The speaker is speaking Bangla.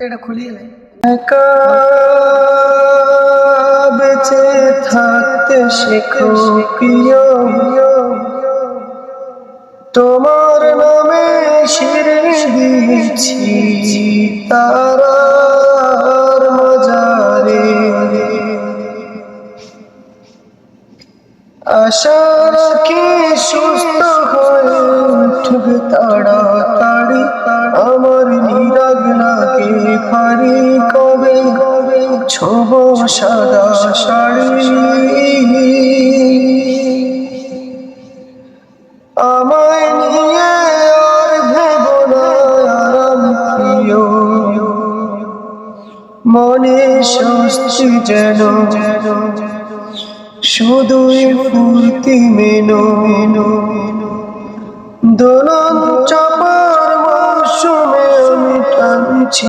এটা খুলিয়ে নেই। একা বেঁচে থাকতে শেখো প্রিয়, তোমার নামে শিরে দিয়েছি তারার মাজারে। আশা রাখি সুস্থ হয়ে উঠবে তাড়াতাড়ি, আমার নিরাগ লাগে ভারী কবে ছোব সাদা শাড়ি। আমায় নিয়ে আর ভেব না আরাম প্রিয়, মনে স্বস্তি যেন শুধুই ফুর্তি মেনো দোলন